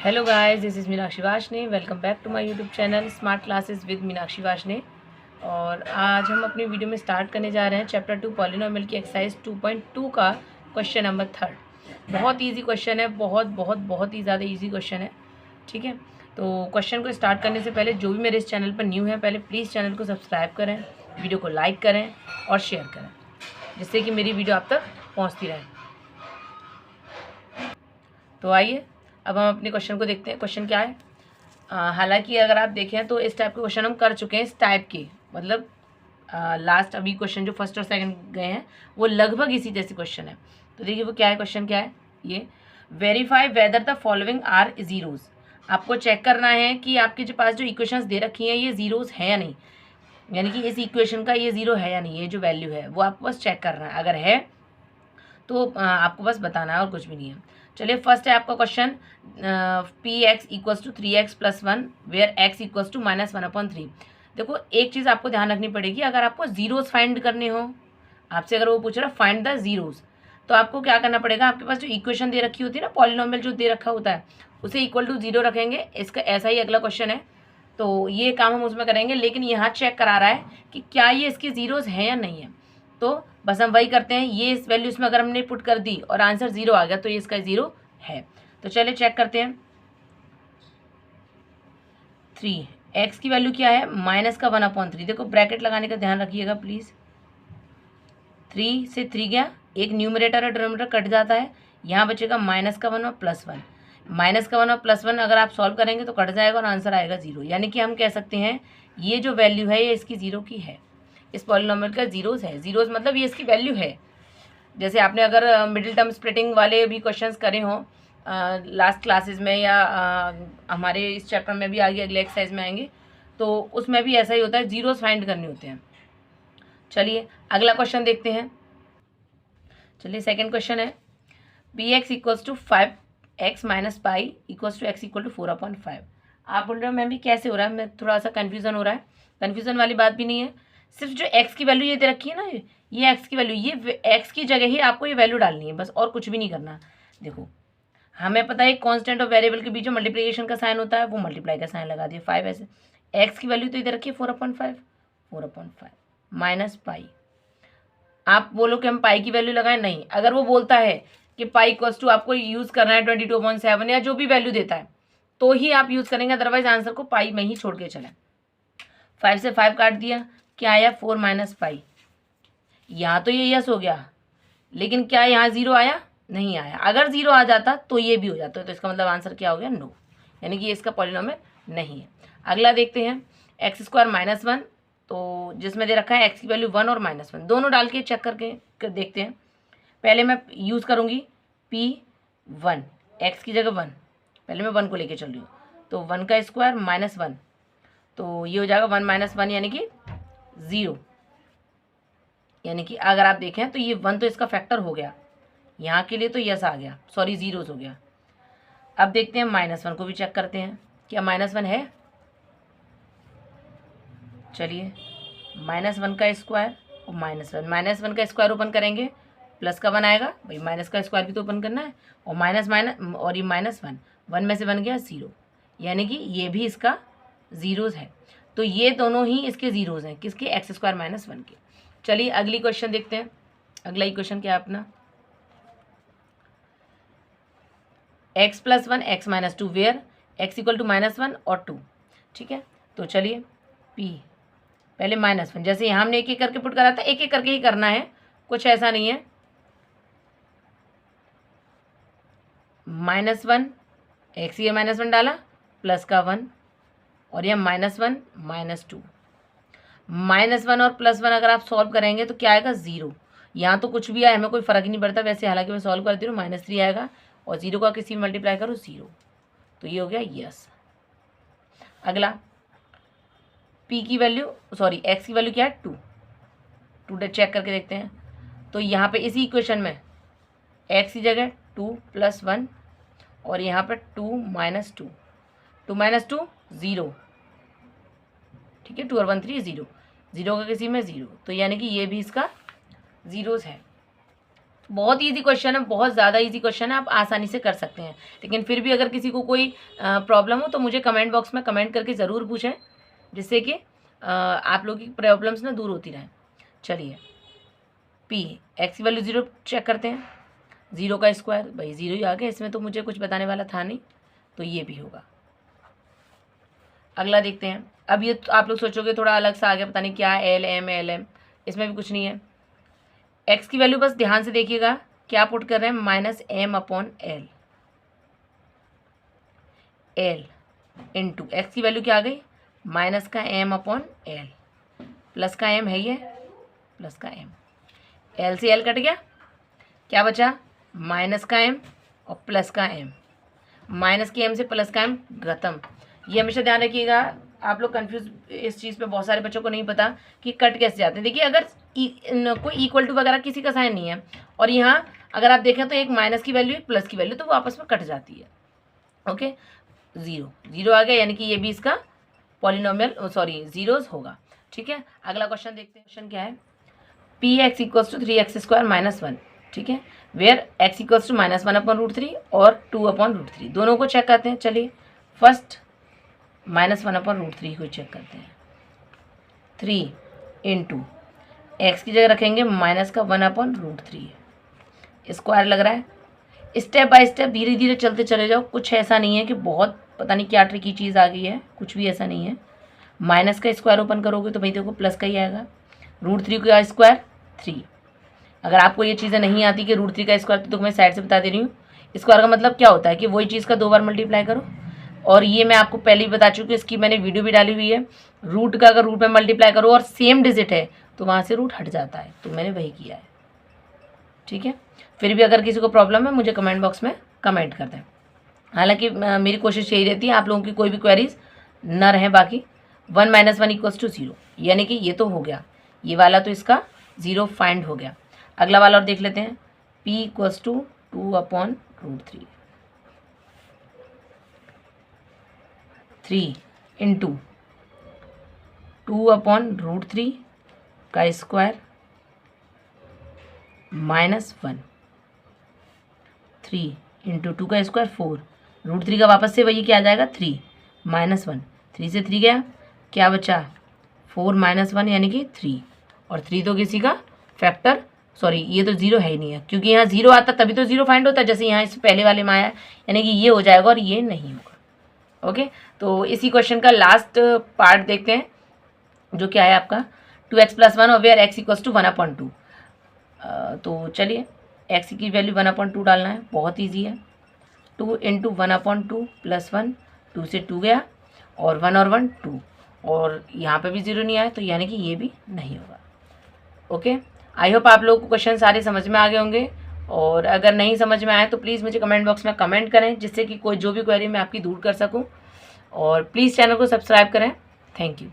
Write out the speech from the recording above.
Hello guys, this is Meenakshi Washne. Welcome back to my YouTube channel smart classes with Meenakshi Washne. और आज हम अपनी video में स्टार्ट करने जा रहे हैं चैप्टर 2 पॉलिनोमियल की एक्सरसाइज 2.2 का क्वेश्चन नंबर 3। बहुत इजी क्वेश्चन है, बहुत ही ज़्यादा इजी क्वेश्चन है। ठीक है, तो क्वेश्चन को स्टार्ट करने से पहले जो भी मेरे इस चैनल पर न्यू है, पहले प्लीज़ चैनल को सब्सक्राइब करें, वीडियो को लाइक करें और शेयर करें, जिससे कि मेरी वीडियो आप तक पहुँचती रहे। तो आइए अब हम अपने क्वेश्चन को देखते हैं। क्वेश्चन क्या है? हालांकि अगर आप देखें तो इस टाइप के क्वेश्चन हम कर चुके हैं। इस टाइप के मतलब लास्ट अभी क्वेश्चन जो फर्स्ट और सेकंड गए हैं वो लगभग इसी जैसे क्वेश्चन है। तो देखिए वो क्या है, क्वेश्चन क्या है ये, verify whether the following are zeros. आपको चेक करना है कि आपके जो पास जो इक्वेशंस दे रखी हैं ये जीरोज है या नहीं, यानी कि इस इक्वेशन का ये जीरो है या नहीं, ये जो वैल्यू है वो आपको बस चेक करना है। अगर है तो आपको बस बताना है और कुछ भी नहीं है। चलिए फर्स्ट है आपका question, P X equals to 3x + 1 where x equals to -1/3। देखो एक चीज़ आपको ध्यान रखनी पड़ेगी, अगर आपको जीरोस फाइंड करने हो, आपसे अगर वो पूछ रहा है फाइंड द जीरोस, तो आपको क्या करना पड़ेगा, आपके पास जो इक्वेशन दे रखी होती है ना, पॉलिनोमियल जो दे रखा होता है उसे इक्वल टू 0 रखेंगे। इसका ऐसा ही अगला क्वेश्चन है, तो ये काम हम उसमें करेंगे। लेकिन यहाँ चेक करा रहा है कि क्या ये इसके जीरोस हैं या नहीं है, तो बस हम वही करते हैं। ये इस वैल्यू इसमें अगर हमने पुट कर दी और आंसर 0 आ गया तो ये इसका 0 है। तो चलिए चेक करते हैं। 3 x की वैल्यू क्या है, -1/3। देखो ब्रैकेट लगाने का ध्यान रखिएगा प्लीज़। 3 से 3 गया, एक न्यूमरेटर और डिनोमिनेटर कट जाता है, यहाँ बचेगा -1 और +1। -1 और +1 अगर आप सॉल्व करेंगे तो कट जाएगा और आंसर आएगा 0। यानी कि हम कह सकते हैं ये जो वैल्यू है ये इसकी 0 की है। इस पॉलिनोमियल का जीरोस है, जीरोस मतलब ये इसकी वैल्यू है। जैसे आपने अगर मिडिल टर्म स्प्लिटिंग वाले भी क्वेश्चंस करे हों लास्ट क्लासेस में, या हमारे इस चैप्टर में भी आगे अगले एक्सरसाइज में आएंगे, तो उसमें भी ऐसा ही होता है, जीरोस फाइंड करने होते हैं। चलिए अगला क्वेश्चन देखते हैं। चलिए सेकंड क्वेश्चन है, P X equals to 5x - pi equals to x equal to 4/5। आप बोल रहे हो मैम भी कैसे हो रहा है, मैं थोड़ा सा कन्फ्यूज़न हो रहा है। कन्फ्यूज़न वाली बात भी नहीं है, सिर्फ जो x की वैल्यू ये दे रखी है ना, ये x की वैल्यू, ये x की जगह ही आपको ये वैल्यू डालनी है बस, और कुछ भी नहीं करना। देखो हमें पता है कांस्टेंट और वेरिएबल के बीच में मल्टीप्लिकेशन का साइन होता है, वो मल्टीप्लाई का साइन लगा दिया 5 ऐसे। x की वैल्यू तो इधर रखिए 4/5, 4/5 माइनस पाई। आप बोलो कि हम पाई की वैल्यू लगाएं, नहीं। अगर वो बोलता है कि पाई इक्वल्स टू आपको यूज़ करना है 22/7 या जो भी वैल्यू देता है तो ही आप यूज़ करेंगे, अदरवाइज आंसर को पाई में ही छोड़ के चलें। 5 से 5 काट दिया, क्या आया 4 - पाई। यहाँ तो ये यस हो गया, लेकिन क्या यहाँ 0 आया, नहीं आया। अगर 0 आ जाता तो ये भी हो जाता, तो इसका मतलब आंसर क्या हो गया, नो, यानी कि इसका पॉलिनोमियल नहीं है। अगला देखते हैं, x² - 1, तो जिसमें दे रखा है x की वैल्यू 1 और -1 दोनों डाल के चेक करके देखते हैं। पहले मैं यूज़ करूँगी P1, x की जगह 1, पहले मैं 1 को लेके चल रही हूँ, तो 1 का स्क्वायर -1, तो ये हो जाएगा 1 - 1 यानी कि 0। यानी कि अगर आप देखें तो ये 1 तो इसका फैक्टर हो गया, यहाँ के लिए तो यस आ गया, सॉरी जीरोस हो गया। अब देखते हैं -1 को भी चेक करते हैं, क्या -1 है। चलिए -1 का स्क्वायर और -1 का स्क्वायर ओपन करेंगे, प्लस का 1 आएगा, भाई माइनस का स्क्वायर भी तो ओपन करना है, और माइनस माइनस और ये -1, 1 में से बन गया 0, यानी कि ये भी इसका जीरोस है। तो ये दोनों ही इसके जीरोस हैं, किसके, x² - 1 के। चलिए अगली क्वेश्चन देखते हैं। अगला इक्वेशन क्या है अपना, x + 1 x - 2 where x equal to -1 और 2। ठीक है, तो चलिए p पहले -1, जैसे यहाँ हमने एक एक करके पुट करा था, एक एक करके ही करना है, कुछ ऐसा नहीं है। -1 x ये -1 डाला, प्लस का 1 और यह -1 -2। -1 और +1 अगर आप सॉल्व करेंगे तो क्या आएगा, 0। यहाँ तो कुछ भी आए हमें कोई फ़र्क नहीं पड़ता वैसे, हालांकि मैं सॉल्व करती हूँ, -3 आएगा और 0 का किसी में मल्टीप्लाई करो 0, तो ये हो गया यस। अगला p की वैल्यू, सॉरी x की वैल्यू क्या है, 2 चेक करके देखते हैं। तो यहाँ पे इसी इक्वेशन में x की जगह 2 + 1 और यहाँ पे 2 - 2, 2 - 2 0। ठीक है, 2 और 1 3 0, 0 का किसी में 0, तो यानी कि ये भी इसका जीरोस है। बहुत ईजी क्वेश्चन है, बहुत ज़्यादा ईजी क्वेश्चन है, आप आसानी से कर सकते हैं। लेकिन फिर भी अगर किसी को कोई प्रॉब्लम हो तो मुझे कमेंट बॉक्स में कमेंट करके ज़रूर पूछें, जिससे कि आप लोगों की प्रॉब्लम्स ना दूर होती रहें। चलिए पी एक्स की वैल्यू 0 चेक करते हैं। 0 का स्क्वायर, भाई 0 ही आ गया, इसमें तो मुझे कुछ बताने वाला था नहीं, तो ये भी होगा। अगला देखते हैं। अब ये आप लोग सोचोगे थोड़ा अलग सा आ गया, पता नहीं क्या एल एम, इसमें भी कुछ नहीं है। एक्स की वैल्यू बस ध्यान से देखिएगा, क्या पुट कर रहे हैं, -m/l। एल इंटू एक्स की वैल्यू क्या आ गई, -m/l, प्लस का m है ये, प्लस का m, एल से एल कट गया, क्या बचा, माइनस का m और प्लस का m, माइनस के m से प्लस का m खत्म। ये हमेशा ध्यान रखिएगा, आप लोग कंफ्यूज इस चीज़ पे, बहुत सारे बच्चों को नहीं पता कि कट कैसे जाते हैं। देखिए अगर कोई इक्वल टू वगैरह किसी का साइन नहीं है और यहाँ अगर आप देखें तो एक माइनस की वैल्यू एक प्लस की वैल्यू, तो वो आपस में कट जाती है। ओके, 0 आ गया, यानी कि ये भी इसका पॉलिनोमियल सॉरी जीरोस होगा। ठीक है, अगला क्वेश्चन देखते हैं। क्वेश्चन क्या है, P X equals to 3x² - 1। ठीक है, वेयर x इक्वल्स टू -1/√3 और 2/√3, दोनों को चेक करते हैं। चलिए फर्स्ट -1/√3 को चेक करते हैं। 3 इंटू एक्स की जगह रखेंगे माइनस का 1/√3, स्क्वायर लग रहा है। स्टेप बाय स्टेप धीरे धीरे चलते चले जाओ, कुछ ऐसा नहीं है कि बहुत पता नहीं क्या ट्रिकी चीज़ आ गई है, कुछ भी ऐसा नहीं है। माइनस का स्क्वायर ओपन करोगे तो भाई देखो प्लस का ही आएगा। √3 का स्क्वायर 3। अगर आपको ये चीज़ें नहीं आती कि √3 का स्क्वायर, तो मैं साइड से बता दे रही हूँ। स्क्वायर का मतलब क्या होता है कि वही चीज़ का 2 बार मल्टीप्लाई करो, और ये मैं आपको पहले ही बता चुकी हूँ, इसकी मैंने वीडियो भी डाली हुई है। रूट का अगर रूट में मल्टीप्लाई करो और सेम डिजिट है तो वहाँ से रूट हट जाता है, तो मैंने वही किया है। ठीक है, फिर भी अगर किसी को प्रॉब्लम है मुझे कमेंट बॉक्स में कमेंट कर दें। हालांकि मेरी कोशिश यही रहती है आप लोगों की कोई भी क्वेरीज न रहे बाकी। 1 - 1 = 0, यानी कि ये तो हो गया, ये वाला तो इसका 0 फाइंड हो गया। अगला वाला और देख लेते हैं, p = 2/√3। 3 इंटू 2/√3 का स्क्वायर -1, 3 इंटू 2 का स्क्वायर 4, √3 का वापस से वही क्या आ जाएगा 3 -1, 3 से 3 गया, क्या बचा 4 - 1 यानी कि 3, और 3 तो किसी का फैक्टर, सॉरी ये तो 0 है ही नहीं है, क्योंकि यहाँ 0 आता तभी तो 0 फाइंड होता है, जैसे यहाँ इस पहले वाले में आया, यानी कि ये हो जाएगा और ये नहीं होगा। ओके, तो इसी क्वेश्चन का लास्ट पार्ट देखते हैं, जो क्या है आपका 2x + 1 और वेयर x = 1/2। तो चलिए x की वैल्यू 1/2 डालना है, बहुत ईजी है। 2 इंटू 1/2 + 1, 2 से 2 गया, और 1 और 1 2, और यहाँ पे भी 0 नहीं आया, तो यानी कि ये भी नहीं होगा। ओके, आई होप आप लोगों को क्वेश्चन सारे समझ में आ गए होंगे, और अगर नहीं समझ में आए तो प्लीज़ मुझे कमेंट बॉक्स में कमेंट करें, जिससे कि कोई जो भी क्वेरी मैं आपकी दूर कर सकूँ, और प्लीज़ चैनल को सब्सक्राइब करें। Thank you.